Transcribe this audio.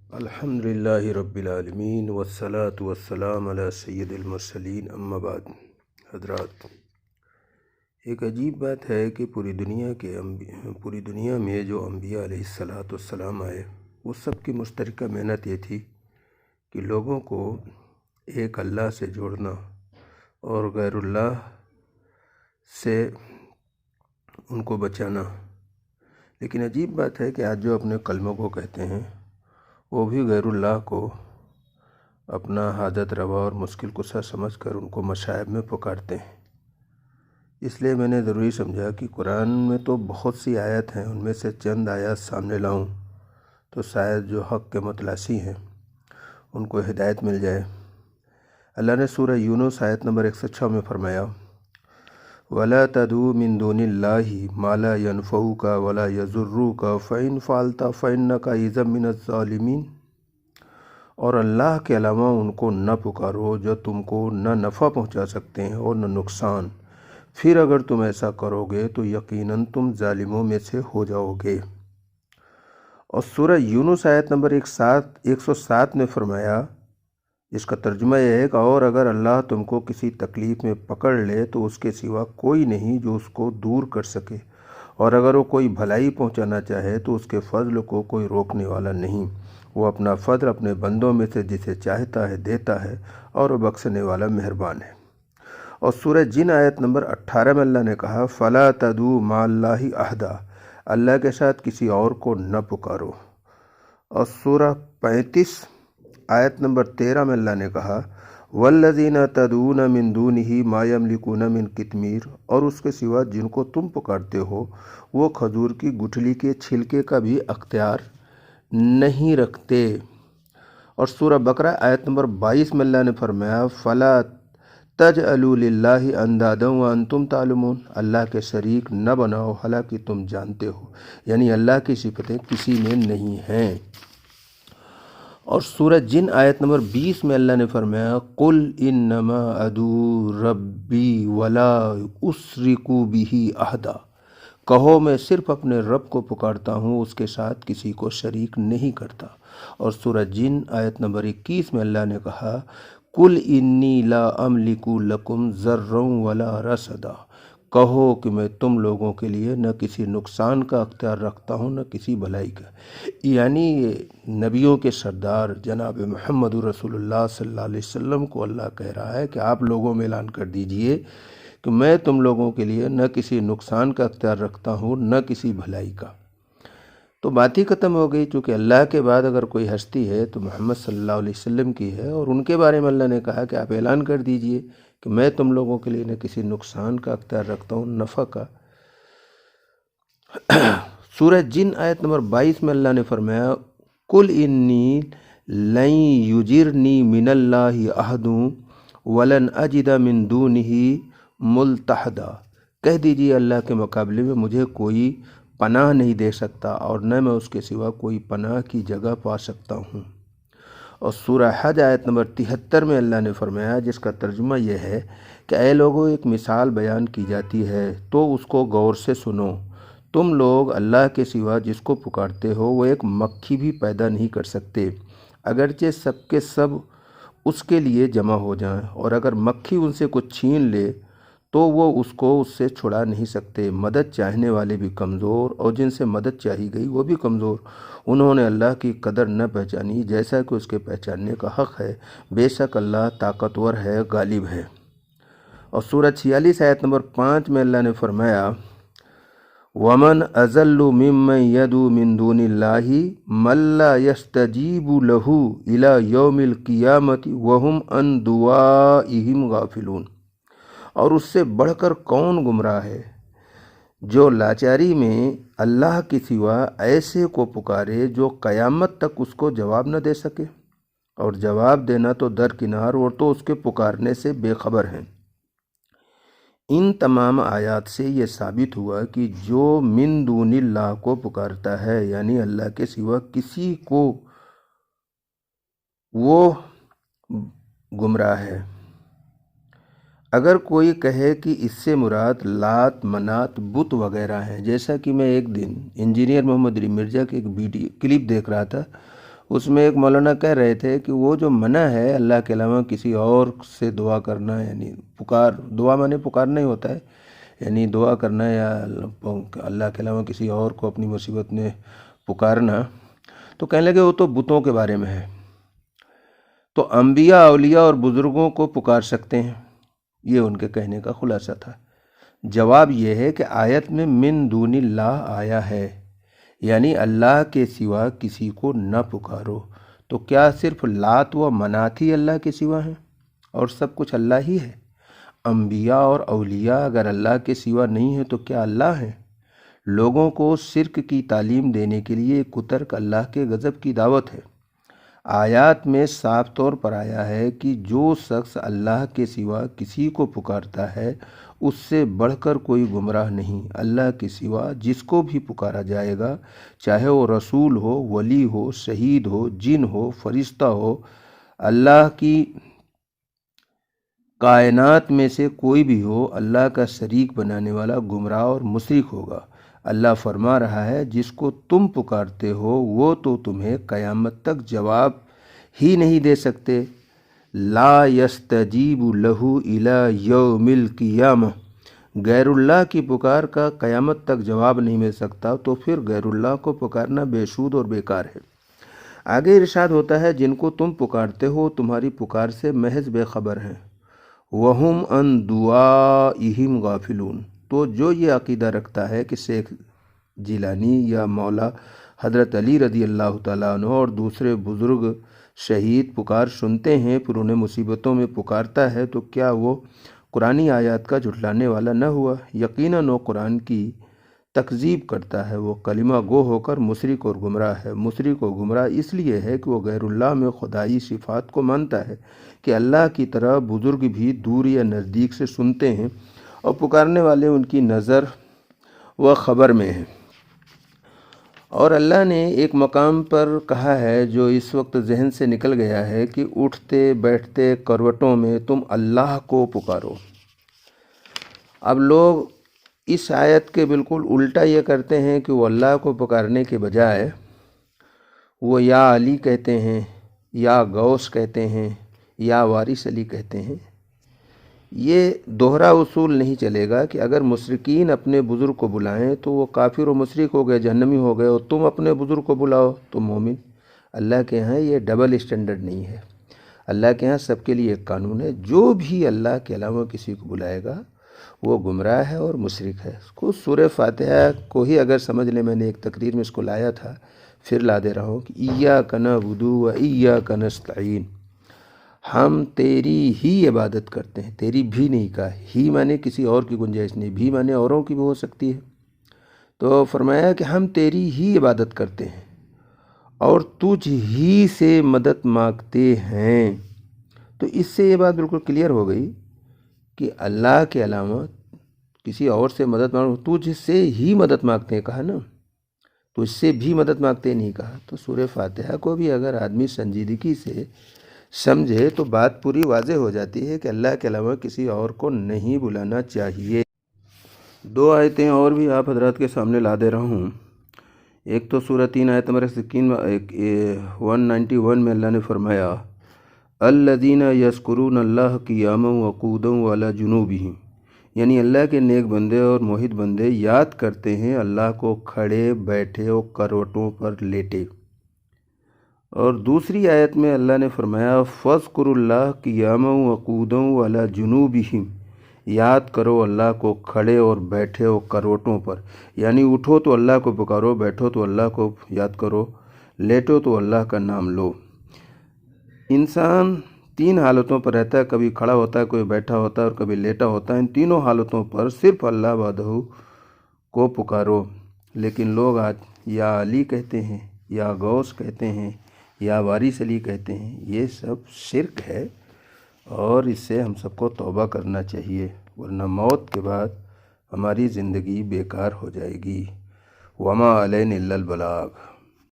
الحمدللہ رب العالمین والصلاة والسلام علی سید المرسلین اما بعد۔ حضرات، ایک عجیب بات ہے کہ پوری دنیا میں جو انبیاء علیہ السلام آئے، وہ سب کی مشترکہ محنت یہ تھی کہ لوگوں کو ایک اللہ سے جوڑنا اور غیر اللہ سے ان کو بچانا۔ لیکن عجیب بات ہے کہ آج جو اپنے کلموں کو کہتے ہیں وہ بھی غیر اللہ کو اپنا حاجت روا اور مشکل کشا سمجھ کر ان کو مشائب میں پکارتے ہیں۔ اس لیے میں نے ضروری سمجھا کہ قرآن میں تو بہت سی آیت ہیں، ان میں سے چند آیات سامنے لاؤں تو شاید جو حق کے متلاسی ہیں ان کو ہدایت مل جائے۔ اللہ نے سورہ یونس آیت نمبر 106 میں فرمایا، وَلَا تَدْعُوا مِن دُونِ اللَّهِ مَا لَا يَنفَعُكَ وَلَا يَضُرُّكَ فَإِن فَعَلْتَ فَإِنَّكَ إِذًا مِنَ الظَّالِمِينَ، اور اللہ کے علاوہ ان کو نہ پکارو جو تم کو نہ نفع پہنچا سکتے ہیں اور نہ نقصان، پھر اگر تم ایسا کرو گے تو یقیناً تم ظالموں میں سے ہو جاؤ گے۔ اور سورہ یونس آیت نمبر 107 میں فرمایا، جس کا ترجمہ یہ ہے کہ اور اگر اللہ تم کو کسی تکلیف میں پکڑ لے تو اس کے سوا کوئی نہیں جو اس کو دور کر سکے، اور اگر وہ کوئی بھلائی پہنچانا چاہے تو اس کے فضل کو کوئی روکنے والا نہیں۔ وہ اپنا فضل اپنے بندوں میں سے جسے چاہتا ہے دیتا ہے، اور وہ بخشنے والا مہربان ہے۔ اور سورہ جن آیت نمبر 18 میں اللہ نے کہا، فَلَا تَدْعُوا مَعَ اللَّهِ أَحَدًا، اللہ کے ساتھ کسی اور کو نہ پکارو۔ اور سورہ 35 آیت نمبر 13 میں اللہ نے کہا، وَالَّذِينَ تَدْعُونَ مِن دُونِهِ مَا يَمْلِكُونَ مِن قِطْمِيرٍ، اور اس کے سوا جن کو تم پکارتے ہو وہ کھجور کی گٹھلی کے چھلکے کا بھی اختیار نہیں رکھتے۔ اور سورہ بقرہ آیت نمبر 22 میں اللہ نے فرمایا، فَلَا تَجْعَلُوا لِلَّهِ أَندَادًا وَأَنْتُمْ تَعْلَمُونَ، اللہ کے شریک نہ بناؤ حالانکہ تم جانتے ہو، یعنی اللہ کی صفتیں کسی میں نہیں ہیں۔ اور سورہ جن آیت نمبر 20 میں اللہ نے فرمایا، قُلْ إِنَّمَا أَدْعُو رَبِّي وَلَا أُشْرِكُ بِهِ أَحَدًا، کہو میں صرف اپنے رب کو پکارتا ہوں، اس کے ساتھ کسی کو شریک نہیں کرتا۔ اور سورہ جن آیت نمبر 21 میں اللہ نے کہا، قُلْ إِنِّي لَا أَمْلِكُ لَكُمْ ضَرًّا وَلَا رَشَدًا، کہو کہ میں تم لوگوں کے لیے نہ کسی نقصان کا اختیار رکھتا ہوں نہ کسی بھلائی کا۔ یعنی نبیوں کے سردار جناب محمد رسول اللہ صلی اللہ علیہ وسلم کو اللہ کہہ رہا ہے کہ آپ لوگوں میں اعلان کر دیجئے کہ میں تم لوگوں کے لیے نہ کسی نقصان کا اختیار رکھتا ہوں نہ کسی بھلائی کا۔ تو بات ہی ختم ہو گئی، چونکہ اللہ کے بعد اگر کوئی ہستی ہے تو محمد صلی اللہ علیہ وسلم کی ہے، اور ان کے بارے میں اللہ نے کہا کہ آپ اعلان کر دیجئے کہ میں تم لوگوں کے لیے نہ کسی نقصان کا اختیار رکھتا ہوں نفع کا۔ سورہ جن آیت نمبر 22 میں اللہ نے فرمایا، قُلْ إِنِّي لَن يُجِرْنِي مِنَ اللَّهِ أَحَدٌ وَلَنْ أَجِدَ مِن دُونِهِ مُلْتَحَدًا، کہہ دیجیے اللہ کے مقابلے میں مجھے کوئی پناہ نہیں دے سکتا اور نہ میں اس کے سوا کوئی پناہ کی جگہ پا سکتا ہوں۔ اور سورہ حج آیت نمبر 73 میں اللہ نے فرمایا، جس کا ترجمہ یہ ہے کہ اے لوگو، ایک مثال بیان کی جاتی ہے تو اس کو غور سے سنو۔ تم لوگ اللہ کے سوا جس کو پکارتے ہو وہ ایک مکھی بھی پیدا نہیں کر سکتے، اگرچہ سب کے سب اس کے لیے جمع ہو جائیں، اور اگر مکھی ان سے کچھ چھین لے تو وہ اس کو اس سے چھڑا نہیں سکتے۔ مدد چاہنے والے بھی کمزور اور جن سے مدد چاہی گئی وہ بھی کمزور۔ انہوں نے اللہ کی قدر نہ پہچانی جیسا کہ اس کے پہچاننے کا حق ہے، بے شک اللہ طاقتور ہے، غالب ہے۔ اور سورہ 46 آیت نمبر 5 میں اللہ نے فرمایا، وَمَنْ أَضَلُّ مِمَّنْ يَدْعُو مِن دُونِ اللَّهِ مَن لَّا يَسْتَجِيبُ لَهُ إِلَىٰ يَوْمِ الْقِيَامَةِ وَهُمْ عَن دُعَائِهِمْ غَافِلُونَ، اور اس سے بڑھ کر کون گمراہ ہے جو لاچاری میں اللہ کے سوا ایسے کو پکارے جو قیامت تک اس کو جواب نہ دے سکے، اور جواب دینا تو درکنار، وہ تو اس کے پکارنے سے بے خبر ہیں۔ ان تمام آیات سے یہ ثابت ہوا کہ جو من دون اللہ کو پکارتا ہے، یعنی اللہ کے سوا کسی کو، وہ گمراہ ہے۔ اگر کوئی کہے کہ اس سے مراد لات، منات، بت وغیرہ ہیں، جیسا کہ میں ایک دن انجینئر محمد علی مرزا کی ایک ویڈیو کلپ دیکھ رہا تھا، اس میں ایک مولانا کہہ رہے تھے کہ وہ جو منع ہے اللہ کے علاوہ کسی اور سے دعا کرنا، یعنی دعا مانے پکارنا ہی ہوتا ہے، یعنی دعا کرنا یا اللہ کے علاوہ کسی اور کو اپنی مصیبت میں پکارنا، تو کہنے لگے وہ تو بتوں کے بارے میں ہے، تو انبیاء، اولیاء اور بزرگوں کو پکار سکتے ہیں، یہ ان کے کہنے کا خلاصہ تھا۔ جواب یہ ہے کہ آیت میں من دون اللہ آیا ہے، یعنی اللہ کے سوا کسی کو نہ پکارو، تو کیا صرف لات و منات ہی اللہ کے سوا ہیں اور سب کچھ اللہ ہی ہے؟ انبیاء اور اولیاء اگر اللہ کے سوا نہیں ہیں تو کیا اللہ ہیں؟ لوگوں کو شرک کی تعلیم دینے کے لیے کترک اللہ کے غضب کی دعوت ہے۔ آیات میں صاف طور پر آیا ہے کہ جو شخص اللہ کے سوا کسی کو پکارتا ہے اس سے بڑھ کر کوئی گمراہ نہیں۔ اللہ کے سوا جس کو بھی پکارا جائے گا، چاہے وہ رسول ہو، ولی ہو، شہید ہو، جن ہو، فرشتہ ہو، اللہ کی کائنات میں سے کوئی بھی ہو، اللہ کا شریک بنانے والا گمراہ اور مشرک ہوگا۔ اللہ فرما رہا ہے جس کو تم پکارتے ہو وہ تو تمہیں قیامت تک جواب ہی نہیں دے سکتے۔ لا یستجیب لہ الی یوم القیامہ، غیر اللہ کی پکار کا قیامت تک جواب نہیں مل سکتا، تو پھر غیر اللہ کو پکارنا بے سود اور بیکار ہے۔ آگے ارشاد ہوتا ہے جن کو تم پکارتے ہو تمہاری پکار سے محض بے خبر ہیں، وَهُمْ عَنْ دُعَائِهِمْ غافلون۔ تو جو یہ عقیدہ رکھتا ہے کہ شیخ جیلانی یا مولا حضرت علی رضی اللہ تعالیٰ عنہ اور دوسرے بزرگ شہید پکار سنتے ہیں پھر انہیں مصیبتوں میں پکارتا ہے، تو کیا وہ قرآنی آیات کا جھٹلانے والا نہ ہوا؟ یقیناً وہ قرآن کی تکذیب کرتا ہے، وہ کلمہ گو ہو کر مشرک اور گمراہ ہے۔ مشرک اور گمراہ اس لیے ہے کہ وہ غیر اللہ میں خدائی صفات کو مانتا ہے کہ اللہ کی طرح بزرگ بھی دور یا نزدیک سے سنتے ہیں اور پکارنے والے ان کی نظر و خبر میں ہیں۔ اور اللہ نے ایک مقام پر کہا ہے جو اس وقت ذہن سے نکل گیا ہے کہ اٹھتے بیٹھتے کروٹوں میں تم اللہ کو پکارو۔ اب لوگ اس آیت کے بالکل الٹا یہ کرتے ہیں کہ وہ اللہ کو پکارنے کے بجائے وہ یا علی کہتے ہیں، یا غوث کہتے ہیں، یا وارث علی کہتے ہیں۔ یہ دوہرا اصول نہیں چلے گا کہ اگر مشرکین اپنے بزرگ کو بلائیں تو وہ کافر و مشرک ہو گئے، جہنمی ہو گئے، اور تم اپنے بزرگ کو بلاؤ تو مومن۔ اللہ کے ہاں یہ ڈبل اسٹینڈرڈ نہیں ہے۔ اللہ کے ہاں سب کے لیے ایک قانون ہے، جو بھی اللہ کے علاوہ کسی کو بلائے گا وہ گمراہ ہے اور مشرک ہے۔ اس کو سورہ فاتحہ کو ہی اگر سمجھ لیں، میں نے ایک تقریر میں اس کو لایا تھا، پھر لا دے رہا ہوں کہ ایاک نعبد و ایاک نستعین، ہم تیری ہی عبادت کرتے ہیں۔ تیری بھی نہیں کہا، ہی مانے کسی اور کی گنجائش نہیں، بھی مانے اوروں کی بھی ہو سکتی ہے۔ تو فرمایا کہ ہم تیری ہی عبادت کرتے ہیں اور تجھ ہی سے مدد مانگتے ہیں۔ تو اس سے یہ بات بالکل کلیئر ہو گئی کہ اللہ کے علاوہ کسی اور سے مدد مانگو، تجھ سے ہی مدد مانگتے ہیں کہا نا، تو اس سے بھی مدد مانگتے نہیں کہا۔ تو سورہ فاتحہ کو بھی اگر آدمی سنجیدگی سے سمجھے تو بات پوری واضح ہو جاتی ہے کہ اللہ کے علاوہ کسی اور کو نہیں بلانا چاہیے۔ دو آیتیں اور بھی آپ حضرات کے سامنے لا دے رہا ہوں۔ ایک تو سورہ 3 آیت نمبر 191 میں اللہ نے فرمایا الذین یذکرون اللہ قیاما وقعودا وعلی جنوبہم، یعنی اللہ کے نیک بندے اور موحد بندے یاد کرتے ہیں اللہ کو کھڑے، بیٹھے اور کروٹوں پر لیٹے۔ اور دوسری آیت میں اللہ نے فرمایا فاذکروا اللہ قیاما وقعودا وعلی جنوبہم، یاد کرو اللہ کو کھڑے اور بیٹھے اور کروٹوں پر، یعنی اٹھو تو اللہ کو پکارو، بیٹھو تو اللہ کو یاد کرو، لیٹو تو اللہ کا نام لو۔ انسان تین حالتوں پر رہتا ہے، کبھی کھڑا ہوتا ہے، کوئی بیٹھا ہوتا ہے اور کبھی لیٹا ہوتا ہے۔ ان تینوں حالتوں پر صرف اللہ وحدہ کو پکارو، لیکن لوگ آج یا علی کہتے ہیں، یا غوث کہتے ہیں، یا وارث علی کہتے ہیں۔ یہ سب شرک ہے اور اس سے ہم سب کو توبہ کرنا چاہیے، ورنہ موت کے بعد ہماری زندگی بیکار ہو جائے گی۔ وما علینا الا البلاغ۔